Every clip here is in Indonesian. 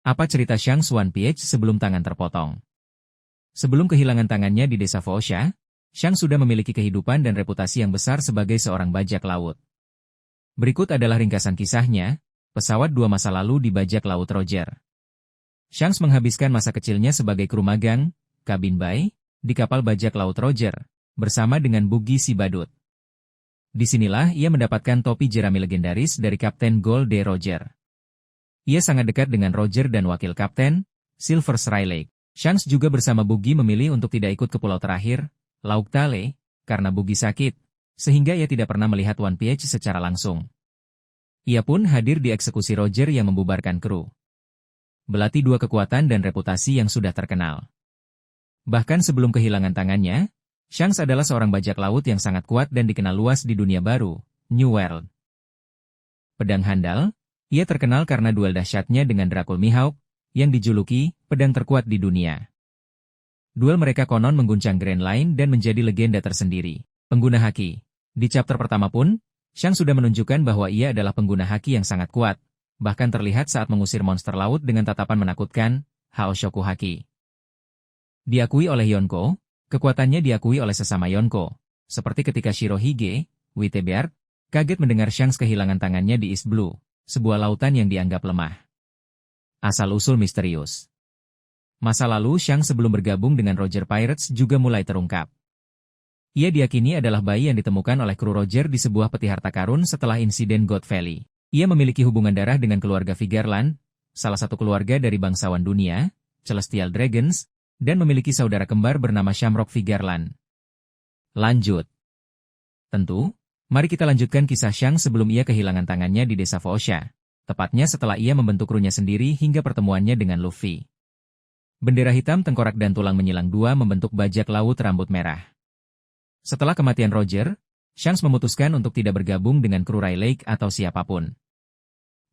Apa cerita Shanks One Piece sebelum tangan terpotong? Sebelum kehilangan tangannya di desa Fosha, Shanks sudah memiliki kehidupan dan reputasi yang besar sebagai seorang bajak laut. Berikut adalah ringkasan kisahnya, pesawat 2 masa lalu di bajak laut Roger. Shanks menghabiskan masa kecilnya sebagai kru magang, kabin bay, di kapal bajak laut Roger, bersama dengan Buggy si badut. Disinilah ia mendapatkan topi jerami legendaris dari Kapten Gold D. Roger. Ia sangat dekat dengan Roger dan wakil kapten, Silver Srylake. Shanks juga bersama Buggy memilih untuk tidak ikut ke pulau terakhir, Lauk Tale, karena Buggy sakit, sehingga ia tidak pernah melihat One Piece secara langsung. Ia pun hadir di eksekusi Roger yang membubarkan kru. Belati dua kekuatan dan reputasi yang sudah terkenal. Bahkan sebelum kehilangan tangannya, Shanks adalah seorang bajak laut yang sangat kuat dan dikenal luas di dunia baru, New World. Pedang handal, ia terkenal karena duel dahsyatnya dengan Dracul Mihawk, yang dijuluki pedang terkuat di dunia. Duel mereka konon mengguncang Grand Line dan menjadi legenda tersendiri. Pengguna haki. Di chapter pertama pun, Shanks sudah menunjukkan bahwa ia adalah pengguna haki yang sangat kuat, bahkan terlihat saat mengusir monster laut dengan tatapan menakutkan, Haoshoku Haki. Diakui oleh Yonko, kekuatannya diakui oleh sesama Yonko, seperti ketika Shirohige, Whitebeard, kaget mendengar Shanks kehilangan tangannya di East Blue, sebuah lautan yang dianggap lemah. Asal-usul misterius. Masa lalu Shanks sebelum bergabung dengan Roger Pirates juga mulai terungkap. Ia diyakini adalah bayi yang ditemukan oleh kru Roger di sebuah peti harta karun setelah insiden God Valley. Ia memiliki hubungan darah dengan keluarga Vigarland, salah satu keluarga dari bangsawan dunia, Celestial Dragons, dan memiliki saudara kembar bernama Shamrock Vigarland. Lanjut. Tentu, mari kita lanjutkan kisah Shanks sebelum ia kehilangan tangannya di desa Fosha, tepatnya setelah ia membentuk krunya sendiri hingga pertemuannya dengan Luffy. Bendera hitam tengkorak dan tulang menyilang 2 membentuk bajak laut rambut merah. Setelah kematian Roger, Shanks memutuskan untuk tidak bergabung dengan kru Rayleigh atau siapapun.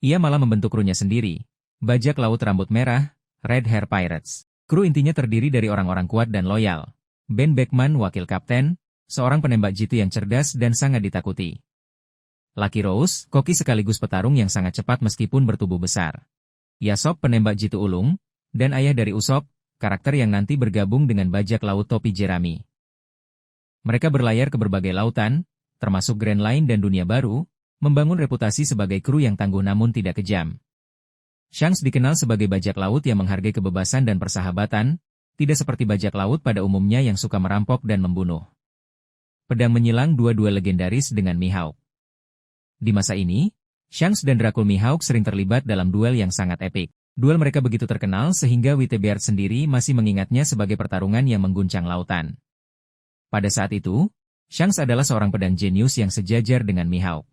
Ia malah membentuk krunya sendiri, bajak laut rambut merah, Red Hair Pirates. Kru intinya terdiri dari orang-orang kuat dan loyal. Ben Beckman wakil kapten, seorang penembak jitu yang cerdas dan sangat ditakuti. Lucky Rose, koki sekaligus petarung yang sangat cepat meskipun bertubuh besar. Yasop penembak jitu ulung, dan ayah dari Usopp, karakter yang nanti bergabung dengan bajak laut topi jerami. Mereka berlayar ke berbagai lautan, termasuk Grand Line dan dunia baru, membangun reputasi sebagai kru yang tangguh namun tidak kejam. Shanks dikenal sebagai bajak laut yang menghargai kebebasan dan persahabatan, tidak seperti bajak laut pada umumnya yang suka merampok dan membunuh. Pedang menyilang 2 duel legendaris dengan Mihawk. Di masa ini, Shanks dan Dracul Mihawk sering terlibat dalam duel yang sangat epik. Duel mereka begitu terkenal sehingga Whitebeard sendiri masih mengingatnya sebagai pertarungan yang mengguncang lautan. Pada saat itu, Shanks adalah seorang pedang jenius yang sejajar dengan Mihawk.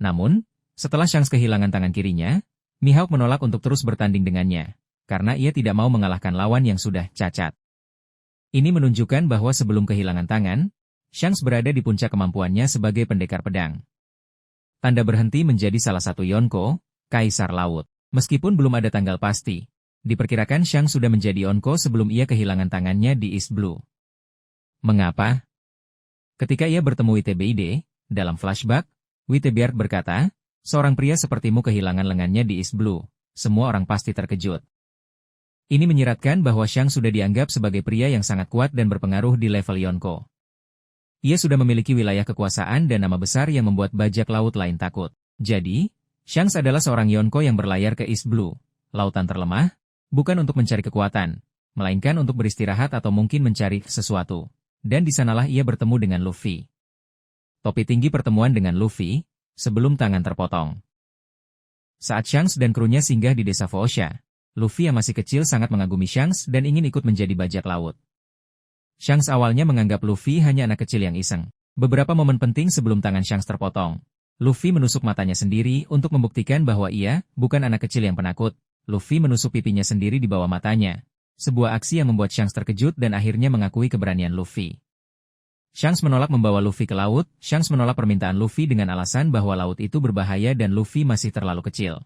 Namun, setelah Shanks kehilangan tangan kirinya, Mihawk menolak untuk terus bertanding dengannya, karena ia tidak mau mengalahkan lawan yang sudah cacat. Ini menunjukkan bahwa sebelum kehilangan tangan, Shanks berada di puncak kemampuannya sebagai pendekar pedang. Tanda berhenti menjadi salah satu Yonko, Kaisar Laut. Meskipun belum ada tanggal pasti, diperkirakan Shanks sudah menjadi Yonko sebelum ia kehilangan tangannya di East Blue. Mengapa? Ketika ia bertemu Whitebeard, dalam flashback, Whitebeard berkata, seorang pria sepertimu kehilangan lengannya di East Blue, semua orang pasti terkejut. Ini menyiratkan bahwa Shanks sudah dianggap sebagai pria yang sangat kuat dan berpengaruh di level Yonko. Ia sudah memiliki wilayah kekuasaan dan nama besar yang membuat bajak laut lain takut. Jadi, Shanks adalah seorang Yonko yang berlayar ke East Blue, lautan terlemah, bukan untuk mencari kekuatan, melainkan untuk beristirahat atau mungkin mencari sesuatu. Dan di sanalah ia bertemu dengan Luffy. Topi tinggi pertemuan dengan Luffy, sebelum tangan terpotong. Saat Shanks dan krunya singgah di desa Fosha, Luffy yang masih kecil sangat mengagumi Shanks dan ingin ikut menjadi bajak laut. Shanks awalnya menganggap Luffy hanya anak kecil yang iseng. Beberapa momen penting sebelum tangan Shanks terpotong, Luffy menusuk matanya sendiri untuk membuktikan bahwa ia bukan anak kecil yang penakut. Luffy menusuk pipinya sendiri di bawah matanya. Sebuah aksi yang membuat Shanks terkejut dan akhirnya mengakui keberanian Luffy. Shanks menolak membawa Luffy ke laut. Shanks menolak permintaan Luffy dengan alasan bahwa laut itu berbahaya dan Luffy masih terlalu kecil.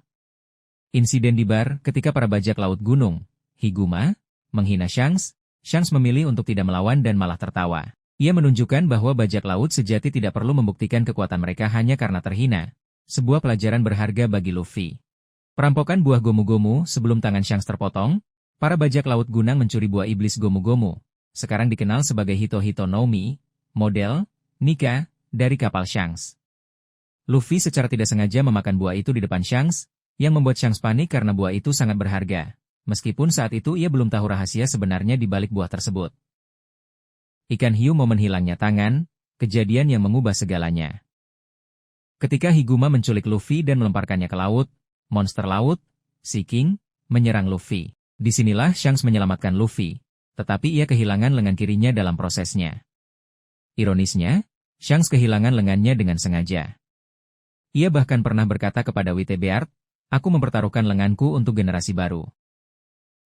Insiden di bar ketika para bajak laut gunung, Higuma, menghina Shanks. Shanks memilih untuk tidak melawan dan malah tertawa. Ia menunjukkan bahwa bajak laut sejati tidak perlu membuktikan kekuatan mereka hanya karena terhina. Sebuah pelajaran berharga bagi Luffy. Perampokan buah Gomu-Gomu. Sebelum tangan Shanks terpotong, para bajak laut Gunang mencuri buah iblis Gomu-Gomu, sekarang dikenal sebagai Hito-Hito no Mi, model, Nika, dari kapal Shanks. Luffy secara tidak sengaja memakan buah itu di depan Shanks, yang membuat Shanks panik karena buah itu sangat berharga, meskipun saat itu ia belum tahu rahasia sebenarnya di balik buah tersebut. Ikan hiu momen hilangnya tangan, kejadian yang mengubah segalanya. Ketika Higuma menculik Luffy dan melemparkannya ke laut, monster laut, Sea King, menyerang Luffy. Disinilah Shanks menyelamatkan Luffy, tetapi ia kehilangan lengan kirinya dalam prosesnya. Ironisnya, Shanks kehilangan lengannya dengan sengaja. Ia bahkan pernah berkata kepada White Beard, "Aku mempertaruhkan lenganku untuk generasi baru."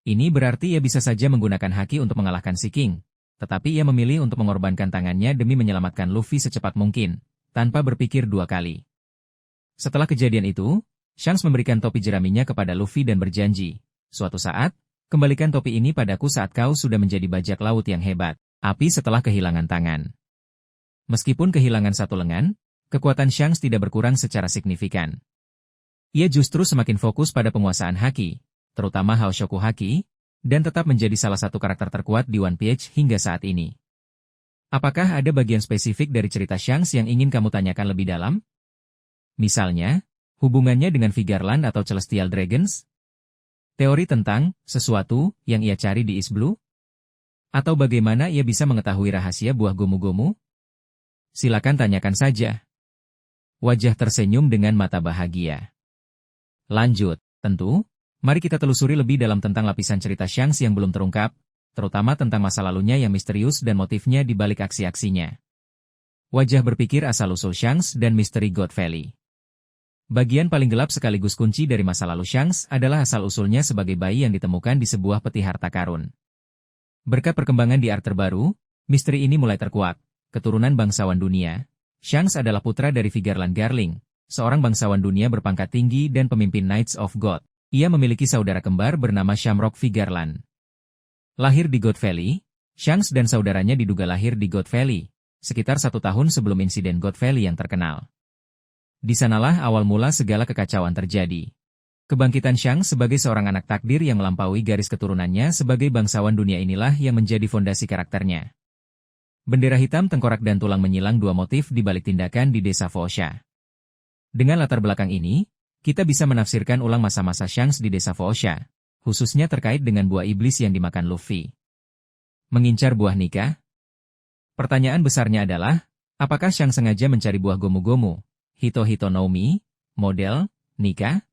Ini berarti ia bisa saja menggunakan haki untuk mengalahkan Sea King, tetapi ia memilih untuk mengorbankan tangannya demi menyelamatkan Luffy secepat mungkin, tanpa berpikir dua kali. Setelah kejadian itu, Shanks memberikan topi jeraminya kepada Luffy dan berjanji, "Suatu saat, kembalikan topi ini padaku saat kau sudah menjadi bajak laut yang hebat." Api setelah kehilangan tangan. Meskipun kehilangan satu lengan, kekuatan Shanks tidak berkurang secara signifikan. Ia justru semakin fokus pada penguasaan haki, terutama Haoshoku Haki, dan tetap menjadi salah satu karakter terkuat di One Piece hingga saat ini. Apakah ada bagian spesifik dari cerita Shanks yang ingin kamu tanyakan lebih dalam? Misalnya, hubungannya dengan Vigarland atau Celestial Dragons? Teori tentang sesuatu yang ia cari di East Blue? Atau bagaimana ia bisa mengetahui rahasia buah Gomu-Gomu? Silakan tanyakan saja. Wajah tersenyum dengan mata bahagia. Lanjut, tentu, mari kita telusuri lebih dalam tentang lapisan cerita Shanks yang belum terungkap, terutama tentang masa lalunya yang misterius dan motifnya di balik aksi-aksinya. Wajah berpikir asal-usul Shanks dan misteri God Valley. Bagian paling gelap sekaligus kunci dari masa lalu Shanks adalah asal-usulnya sebagai bayi yang ditemukan di sebuah peti harta karun. Berkat perkembangan di art terbaru, misteri ini mulai terkuak. Keturunan bangsawan dunia, Shanks adalah putra dari Vigarland Garling, seorang bangsawan dunia berpangkat tinggi dan pemimpin Knights of God. Ia memiliki saudara kembar bernama Shamrock Vigarland. Lahir di God Valley, Shanks dan saudaranya diduga lahir di God Valley, sekitar 1 tahun sebelum insiden God Valley yang terkenal. Di sanalah awal mula segala kekacauan terjadi. Kebangkitan Shanks sebagai seorang anak takdir yang melampaui garis keturunannya sebagai bangsawan dunia inilah yang menjadi fondasi karakternya. Bendera hitam, tengkorak dan tulang menyilang dua motif di balik tindakan di desa Fosha. Dengan latar belakang ini, kita bisa menafsirkan ulang masa-masa Shanks di desa Fosha, khususnya terkait dengan buah iblis yang dimakan Luffy. Mengincar buah Nika? Pertanyaan besarnya adalah, apakah Shanks sengaja mencari buah Gomu-Gomu, Hito-Hito no Mi, model, Nika?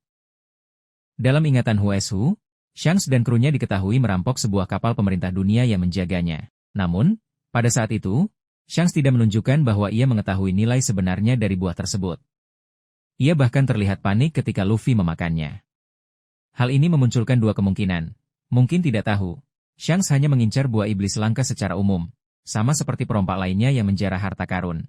Dalam ingatan Huesu, Shanks dan krunya diketahui merampok sebuah kapal pemerintah dunia yang menjaganya. Namun, pada saat itu, Shanks tidak menunjukkan bahwa ia mengetahui nilai sebenarnya dari buah tersebut. Ia bahkan terlihat panik ketika Luffy memakannya. Hal ini memunculkan dua kemungkinan. Mungkin tidak tahu, Shanks hanya mengincar buah iblis langka secara umum, sama seperti perompak lainnya yang menjarah harta karun.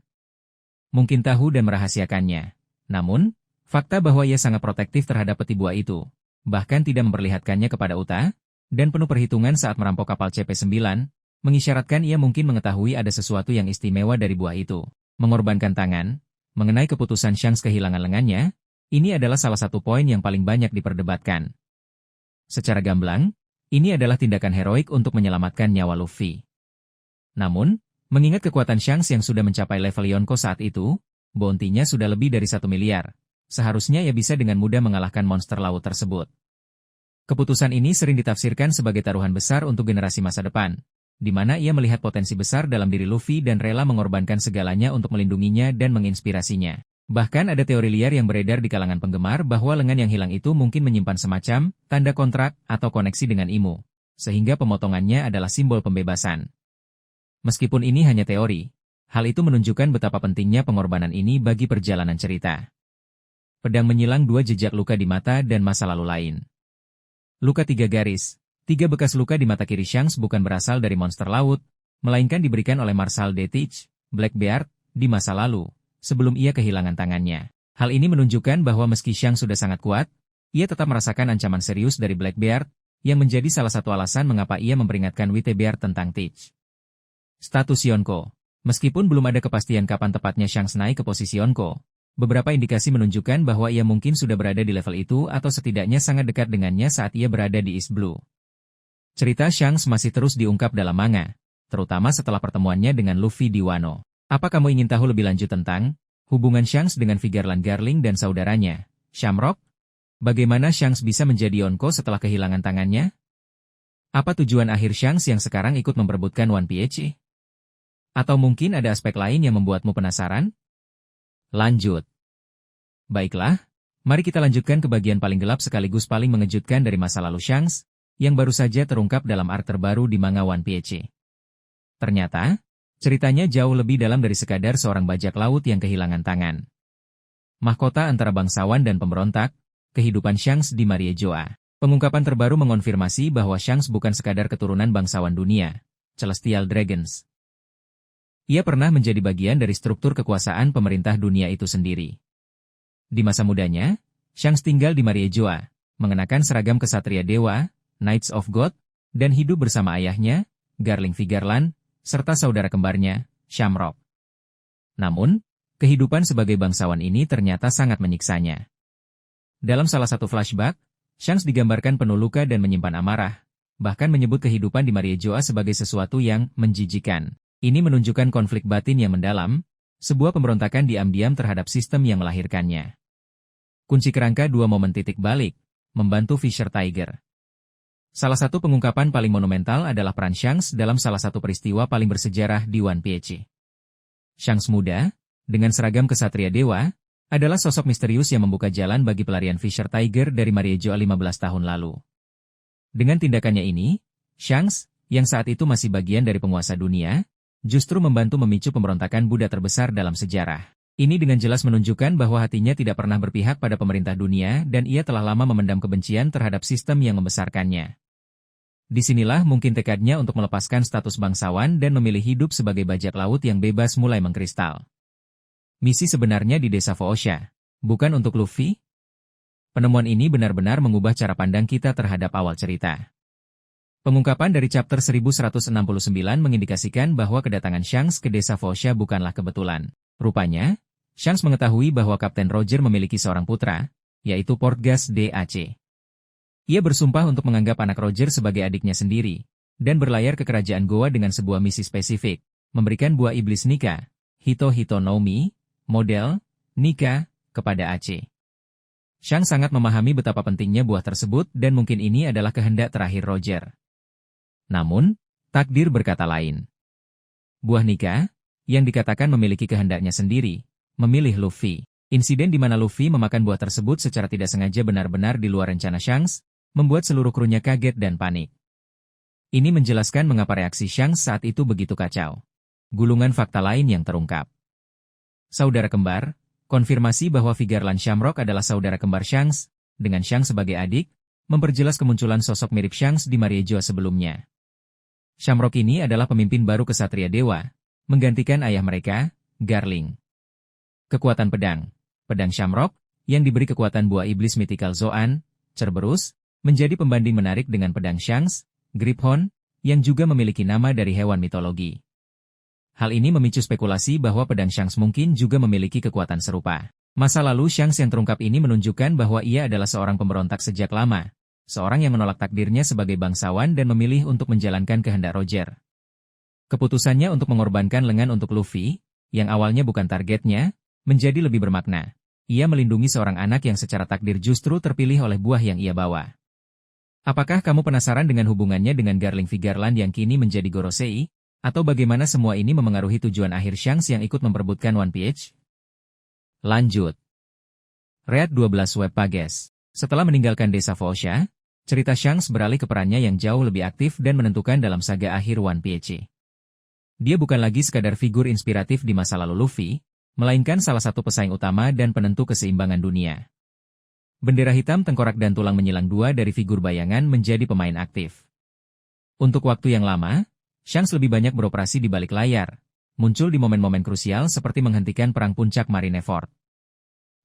Mungkin tahu dan merahasiakannya. Namun, fakta bahwa ia sangat protektif terhadap peti buah itu, bahkan tidak memperlihatkannya kepada Uta, dan penuh perhitungan saat merampok kapal CP9, mengisyaratkan ia mungkin mengetahui ada sesuatu yang istimewa dari buah itu. Mengorbankan tangan, mengenai keputusan Shanks kehilangan lengannya, ini adalah salah satu poin yang paling banyak diperdebatkan. Secara gamblang, ini adalah tindakan heroik untuk menyelamatkan nyawa Luffy. Namun, mengingat kekuatan Shanks yang sudah mencapai level Yonko saat itu, bounty-nya sudah lebih dari 1 miliar. Seharusnya ia bisa dengan mudah mengalahkan monster laut tersebut. Keputusan ini sering ditafsirkan sebagai taruhan besar untuk generasi masa depan, di mana ia melihat potensi besar dalam diri Luffy dan rela mengorbankan segalanya untuk melindunginya dan menginspirasinya. Bahkan ada teori liar yang beredar di kalangan penggemar bahwa lengan yang hilang itu mungkin menyimpan semacam tanda kontrak atau koneksi dengan Imu, sehingga pemotongannya adalah simbol pembebasan. Meskipun ini hanya teori, hal itu menunjukkan betapa pentingnya pengorbanan ini bagi perjalanan cerita. Pedang menyilang 2 jejak luka di mata dan masa lalu lain. Luka 3 garis, 3 bekas luka di mata kiri Shanks bukan berasal dari monster laut, melainkan diberikan oleh Marshal Deitch, Blackbeard, di masa lalu, sebelum ia kehilangan tangannya. Hal ini menunjukkan bahwa meski Shanks sudah sangat kuat, ia tetap merasakan ancaman serius dari Blackbeard, yang menjadi salah satu alasan mengapa ia memperingatkan Whitebeard tentang Teach. Status Yonko. Meskipun belum ada kepastian kapan tepatnya Shanks naik ke posisi Yonko, beberapa indikasi menunjukkan bahwa ia mungkin sudah berada di level itu atau setidaknya sangat dekat dengannya saat ia berada di East Blue. Cerita Shanks masih terus diungkap dalam manga, terutama setelah pertemuannya dengan Luffy di Wano. Apa kamu ingin tahu lebih lanjut tentang hubungan Shanks dengan Vigarland Garling dan saudaranya, Shamrock? Bagaimana Shanks bisa menjadi Yonko setelah kehilangan tangannya? Apa tujuan akhir Shanks yang sekarang ikut memperebutkan One Piece? Atau mungkin ada aspek lain yang membuatmu penasaran? Lanjut. Baiklah, mari kita lanjutkan ke bagian paling gelap sekaligus paling mengejutkan dari masa lalu Shanks, yang baru saja terungkap dalam arc terbaru di manga One Piece. Ternyata, ceritanya jauh lebih dalam dari sekadar seorang bajak laut yang kehilangan tangan. Mahkota antara bangsawan dan pemberontak, kehidupan Shanks di Mariejoa. Pengungkapan terbaru mengonfirmasi bahwa Shanks bukan sekadar keturunan bangsawan dunia, Celestial Dragons. Ia pernah menjadi bagian dari struktur kekuasaan pemerintah dunia itu sendiri. Di masa mudanya, Shanks tinggal di Mariejoa, mengenakan seragam kesatria dewa, Knights of God, dan hidup bersama ayahnya, Garling Vigarland, serta saudara kembarnya, Shamrock. Namun, kehidupan sebagai bangsawan ini ternyata sangat menyiksanya. Dalam salah satu flashback, Shanks digambarkan penuh luka dan menyimpan amarah, bahkan menyebut kehidupan di Mariejoa sebagai sesuatu yang menjijikan. Ini menunjukkan konflik batin yang mendalam, sebuah pemberontakan diam-diam terhadap sistem yang melahirkannya. Kunci kerangka dua momen titik balik, membantu Fisher Tiger. Salah satu pengungkapan paling monumental adalah peran Shanks dalam salah satu peristiwa paling bersejarah di One Piece. Shanks muda, dengan seragam kesatria dewa, adalah sosok misterius yang membuka jalan bagi pelarian Fisher Tiger dari Mariejoa 15 tahun lalu. Dengan tindakannya ini, Shanks, yang saat itu masih bagian dari penguasa dunia, justru membantu memicu pemberontakan Buddha terbesar dalam sejarah. Ini dengan jelas menunjukkan bahwa hatinya tidak pernah berpihak pada pemerintah dunia dan ia telah lama memendam kebencian terhadap sistem yang membesarkannya. Disinilah mungkin tekadnya untuk melepaskan status bangsawan dan memilih hidup sebagai bajak laut yang bebas mulai mengkristal. Misi sebenarnya di desa Foosha, bukan untuk Luffy? Penemuan ini benar-benar mengubah cara pandang kita terhadap awal cerita. Pengungkapan dari chapter 1169 mengindikasikan bahwa kedatangan Shanks ke desa Foosha bukanlah kebetulan. Rupanya, Shanks mengetahui bahwa Kapten Roger memiliki seorang putra, yaitu Portgas DAC. Ia bersumpah untuk menganggap anak Roger sebagai adiknya sendiri, dan berlayar ke kerajaan Goa dengan sebuah misi spesifik, memberikan buah iblis Nika, Hito no Mi, model, Nika, kepada Aceh. Shanks sangat memahami betapa pentingnya buah tersebut dan mungkin ini adalah kehendak terakhir Roger. Namun, takdir berkata lain. Buah Nika, yang dikatakan memiliki kehendaknya sendiri, memilih Luffy. Insiden di mana Luffy memakan buah tersebut secara tidak sengaja benar-benar di luar rencana Shanks, membuat seluruh krunya kaget dan panik. Ini menjelaskan mengapa reaksi Shanks saat itu begitu kacau. Gulungan fakta lain yang terungkap. Saudara kembar, konfirmasi bahwa Vigarland Shamrock adalah saudara kembar Shanks, dengan Shanks sebagai adik, memperjelas kemunculan sosok mirip Shanks di Mariejoa sebelumnya. Shamrock ini adalah pemimpin baru kesatria dewa, menggantikan ayah mereka, Garling. Kekuatan pedang Shamrock, yang diberi kekuatan buah iblis mythical Zoan, Cerberus, menjadi pembanding menarik dengan pedang Shanks, Griphon, yang juga memiliki nama dari hewan mitologi. Hal ini memicu spekulasi bahwa pedang Shanks mungkin juga memiliki kekuatan serupa. Masa lalu Shanks yang terungkap ini menunjukkan bahwa ia adalah seorang pemberontak sejak lama, seorang yang menolak takdirnya sebagai bangsawan dan memilih untuk menjalankan kehendak Roger. Keputusannya untuk mengorbankan lengan untuk Luffy, yang awalnya bukan targetnya, menjadi lebih bermakna. Ia melindungi seorang anak yang secara takdir justru terpilih oleh buah yang ia bawa. Apakah kamu penasaran dengan hubungannya dengan Garling Vigarland yang kini menjadi Gorosei? Atau bagaimana semua ini memengaruhi tujuan akhir Shanks yang ikut memperebutkan One Piece? Lanjut. Read 12 Web Pages. Setelah meninggalkan desa Foosha, cerita Shanks beralih ke perannya yang jauh lebih aktif dan menentukan dalam saga akhir One Piece. Dia bukan lagi sekadar figur inspiratif di masa lalu Luffy, melainkan salah satu pesaing utama dan penentu keseimbangan dunia. Bendera hitam, tengkorak dan tulang menyilang dua dari figur bayangan menjadi pemain aktif. Untuk waktu yang lama, Shanks lebih banyak beroperasi di balik layar, muncul di momen-momen krusial seperti menghentikan perang puncak Marineford.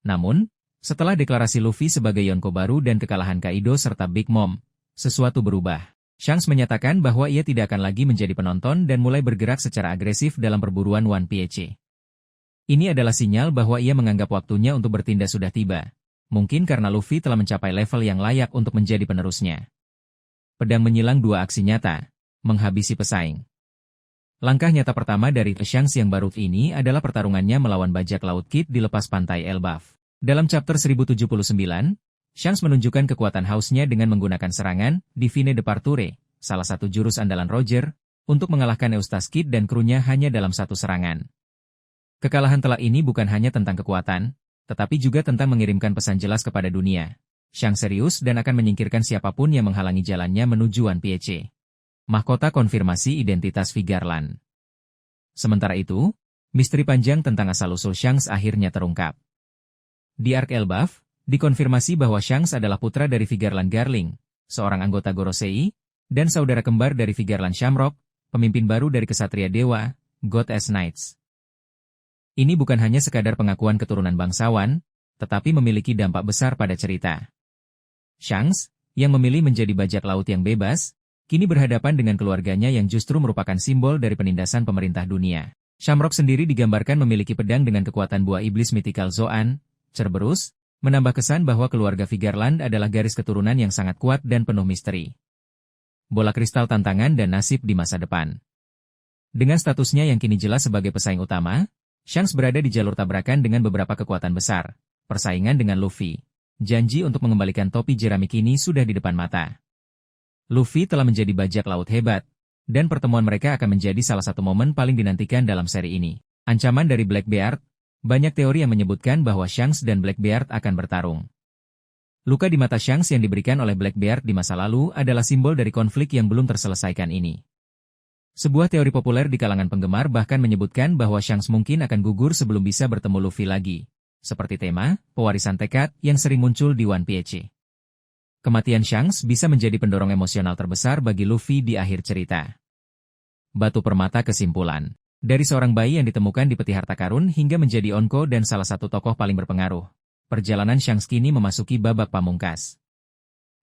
Namun, setelah deklarasi Luffy sebagai Yonko baru dan kekalahan Kaido serta Big Mom, sesuatu berubah. Shanks menyatakan bahwa ia tidak akan lagi menjadi penonton dan mulai bergerak secara agresif dalam perburuan One Piece. Ini adalah sinyal bahwa ia menganggap waktunya untuk bertindak sudah tiba. Mungkin karena Luffy telah mencapai level yang layak untuk menjadi penerusnya. Pedang menyilang dua aksi nyata, menghabisi pesaing. Langkah nyata pertama dari Shanks yang baru ini adalah pertarungannya melawan bajak laut Kid di lepas pantai Elbaf. Dalam chapter 1079, Shanks menunjukkan kekuatan hausnya dengan menggunakan serangan Divine Departure, salah satu jurus andalan Roger, untuk mengalahkan Eustace Kid dan krunya hanya dalam satu serangan. Kekalahan telak ini bukan hanya tentang kekuatan, tetapi juga tentang mengirimkan pesan jelas kepada dunia. Shanks serius dan akan menyingkirkan siapapun yang menghalangi jalannya menuju One Piece. Mahkota konfirmasi identitas Vigarland. Sementara itu, misteri panjang tentang asal-usul Shanks akhirnya terungkap. Di Arc Elbaf, dikonfirmasi bahwa Shanks adalah putra dari Vigarland Garling, seorang anggota Gorosei, dan saudara kembar dari Vigarland Shamrock, pemimpin baru dari Kesatria Dewa, Goddess Knights. Ini bukan hanya sekadar pengakuan keturunan bangsawan, tetapi memiliki dampak besar pada cerita. Shanks, yang memilih menjadi bajak laut yang bebas, kini berhadapan dengan keluarganya yang justru merupakan simbol dari penindasan pemerintah dunia. Shamrock sendiri digambarkan memiliki pedang dengan kekuatan buah iblis mythical Zoan, Cerberus, menambah kesan bahwa keluarga Vigarland adalah garis keturunan yang sangat kuat dan penuh misteri. Bola kristal tantangan dan nasib di masa depan. Dengan statusnya yang kini jelas sebagai pesaing utama, Shanks berada di jalur tabrakan dengan beberapa kekuatan besar. Persaingan dengan Luffy. Janji untuk mengembalikan topi jerami kini sudah di depan mata. Luffy telah menjadi bajak laut hebat, dan pertemuan mereka akan menjadi salah satu momen paling dinantikan dalam seri ini. Ancaman dari Blackbeard, banyak teori yang menyebutkan bahwa Shanks dan Blackbeard akan bertarung. Luka di mata Shanks yang diberikan oleh Blackbeard di masa lalu adalah simbol dari konflik yang belum terselesaikan ini. Sebuah teori populer di kalangan penggemar bahkan menyebutkan bahwa Shanks mungkin akan gugur sebelum bisa bertemu Luffy lagi. Seperti tema, pewarisan tekad yang sering muncul di One Piece. Kematian Shanks bisa menjadi pendorong emosional terbesar bagi Luffy di akhir cerita. Batu permata kesimpulan. Dari seorang bayi yang ditemukan di peti harta karun hingga menjadi Onko dan salah satu tokoh paling berpengaruh, perjalanan Shanks kini memasuki babak pamungkas.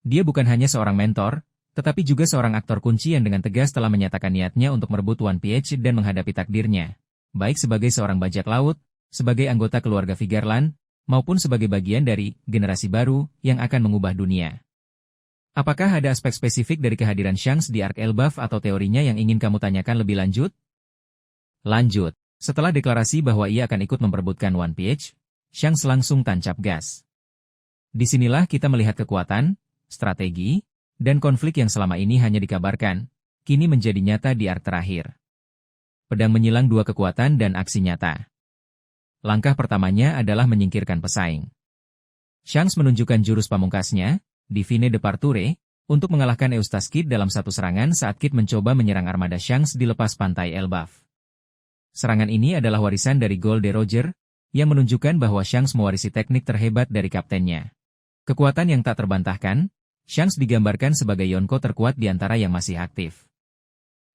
Dia bukan hanya seorang mentor, tetapi juga seorang aktor kunci yang dengan tegas telah menyatakan niatnya untuk merebut One Piece dan menghadapi takdirnya, baik sebagai seorang bajak laut, sebagai anggota keluarga Vigarland, maupun sebagai bagian dari generasi baru yang akan mengubah dunia. Apakah ada aspek spesifik dari kehadiran Shanks di Arc Elbaf atau teorinya yang ingin kamu tanyakan lebih lanjut? Lanjut, setelah deklarasi bahwa ia akan ikut memperebutkan One Piece, Shanks langsung tancap gas. Disinilah kita melihat kekuatan, strategi, dan konflik yang selama ini hanya dikabarkan, kini menjadi nyata di arc terakhir. Pedang menyilang dua kekuatan dan aksi nyata. Langkah pertamanya adalah menyingkirkan pesaing. Shanks menunjukkan jurus pamungkasnya, Divine Departure, untuk mengalahkan Eustace Kid dalam satu serangan saat Kid mencoba menyerang armada Shanks di lepas pantai Elbaf. Serangan ini adalah warisan dari Gold Roger, yang menunjukkan bahwa Shanks mewarisi teknik terhebat dari kaptennya. Kekuatan yang tak terbantahkan, Shanks digambarkan sebagai Yonko terkuat di antara yang masih aktif.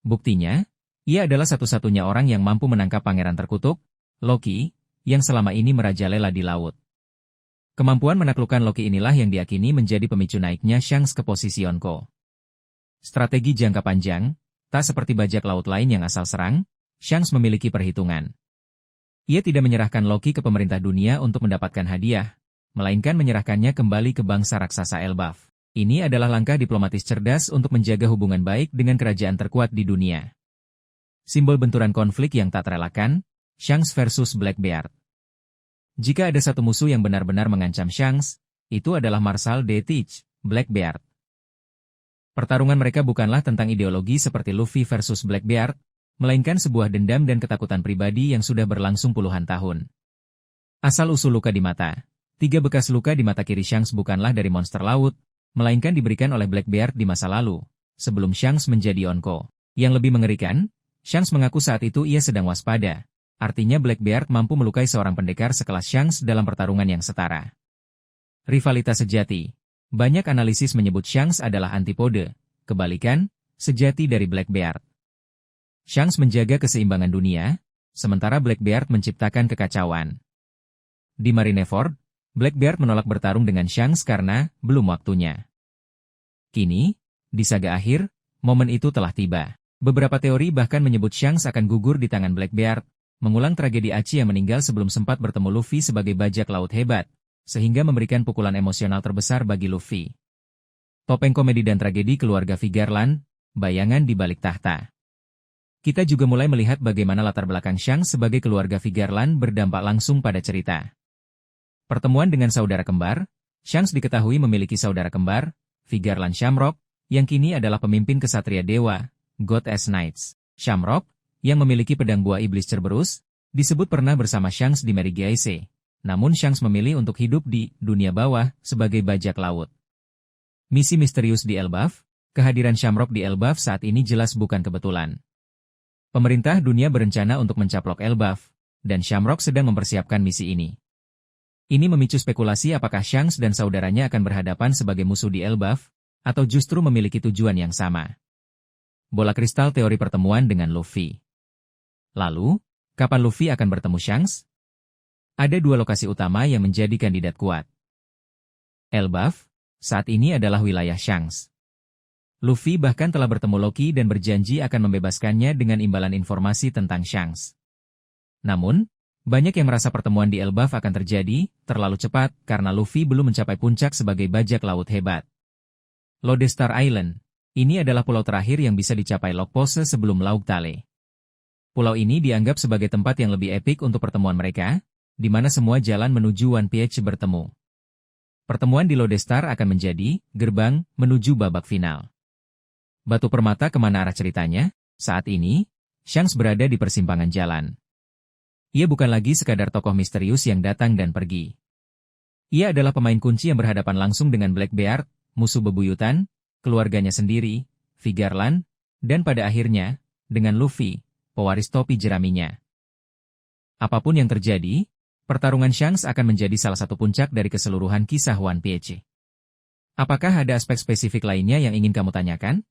Buktinya, ia adalah satu-satunya orang yang mampu menangkap pangeran terkutuk, Loki, yang selama ini merajalela di laut. Kemampuan menaklukkan Loki inilah yang diakini menjadi pemicu naiknya Shanks ke posisi Yonko. Strategi jangka panjang, tak seperti bajak laut lain yang asal serang, Shanks memiliki perhitungan. Ia tidak menyerahkan Loki ke pemerintah dunia untuk mendapatkan hadiah, melainkan menyerahkannya kembali ke bangsa raksasa Elbaf. Ini adalah langkah diplomatis cerdas untuk menjaga hubungan baik dengan kerajaan terkuat di dunia. Simbol benturan konflik yang tak terelakkan, Shanks versus Blackbeard. Jika ada satu musuh yang benar-benar mengancam Shanks, itu adalah Marshal de Teach, Blackbeard. Pertarungan mereka bukanlah tentang ideologi seperti Luffy versus Blackbeard, melainkan sebuah dendam dan ketakutan pribadi yang sudah berlangsung puluhan tahun. Asal-usul luka di mata. 3 bekas luka di mata kiri Shanks bukanlah dari monster laut, melainkan diberikan oleh Blackbeard di masa lalu, sebelum Shanks menjadi Yonko. Yang lebih mengerikan, Shanks mengaku saat itu ia sedang waspada, artinya Blackbeard mampu melukai seorang pendekar sekelas Shanks dalam pertarungan yang setara. Rivalitas sejati. Banyak analisis menyebut Shanks adalah antipode, kebalikan, sejati dari Blackbeard. Shanks menjaga keseimbangan dunia, sementara Blackbeard menciptakan kekacauan. Di Marineford, Blackbeard menolak bertarung dengan Shanks karena belum waktunya. Kini, di saga akhir, momen itu telah tiba. Beberapa teori bahkan menyebut Shanks akan gugur di tangan Blackbeard, mengulang tragedi Archie yang meninggal sebelum sempat bertemu Luffy sebagai bajak laut hebat, sehingga memberikan pukulan emosional terbesar bagi Luffy. Topeng komedi dan tragedi keluarga Vigarland, bayangan di balik tahta. Kita juga mulai melihat bagaimana latar belakang Shanks sebagai keluarga Vigarland berdampak langsung pada cerita. Pertemuan dengan saudara kembar, Shanks diketahui memiliki saudara kembar, Vigarland Shamrock, yang kini adalah pemimpin kesatria dewa, Goddess Knights. Shamrock, yang memiliki pedang buah iblis Cerberus, disebut pernah bersama Shanks di Mary Geise. Namun Shanks memilih untuk hidup di dunia bawah sebagai bajak laut. Misi misterius di Elbaf, kehadiran Shamrock di Elbaf saat ini jelas bukan kebetulan. Pemerintah dunia berencana untuk mencaplok Elbaf, dan Shamrock sedang mempersiapkan misi ini. Ini memicu spekulasi apakah Shanks dan saudaranya akan berhadapan sebagai musuh di Elbaf, atau justru memiliki tujuan yang sama. Bola kristal teori pertemuan dengan Luffy. Lalu, kapan Luffy akan bertemu Shanks? Ada dua lokasi utama yang menjadi kandidat kuat. Elbaf, saat ini adalah wilayah Shanks. Luffy bahkan telah bertemu Loki dan berjanji akan membebaskannya dengan imbalan informasi tentang Shanks. Namun, banyak yang merasa pertemuan di Elbaf akan terjadi terlalu cepat karena Luffy belum mencapai puncak sebagai bajak laut hebat. Lodestar Island, ini adalah pulau terakhir yang bisa dicapai Lokpose sebelum Laut Tale. Pulau ini dianggap sebagai tempat yang lebih epik untuk pertemuan mereka, di mana semua jalan menuju One Piece bertemu. Pertemuan di Lodestar akan menjadi gerbang menuju babak final. Batu permata kemana arah ceritanya? Saat ini, Shanks berada di persimpangan jalan. Ia bukan lagi sekadar tokoh misterius yang datang dan pergi. Ia adalah pemain kunci yang berhadapan langsung dengan Blackbeard, musuh bebuyutan, keluarganya sendiri, Vigarland, dan pada akhirnya, dengan Luffy, pewaris topi jeraminya. Apapun yang terjadi, pertarungan Shanks akan menjadi salah satu puncak dari keseluruhan kisah One Piece. Apakah ada aspek spesifik lainnya yang ingin kamu tanyakan?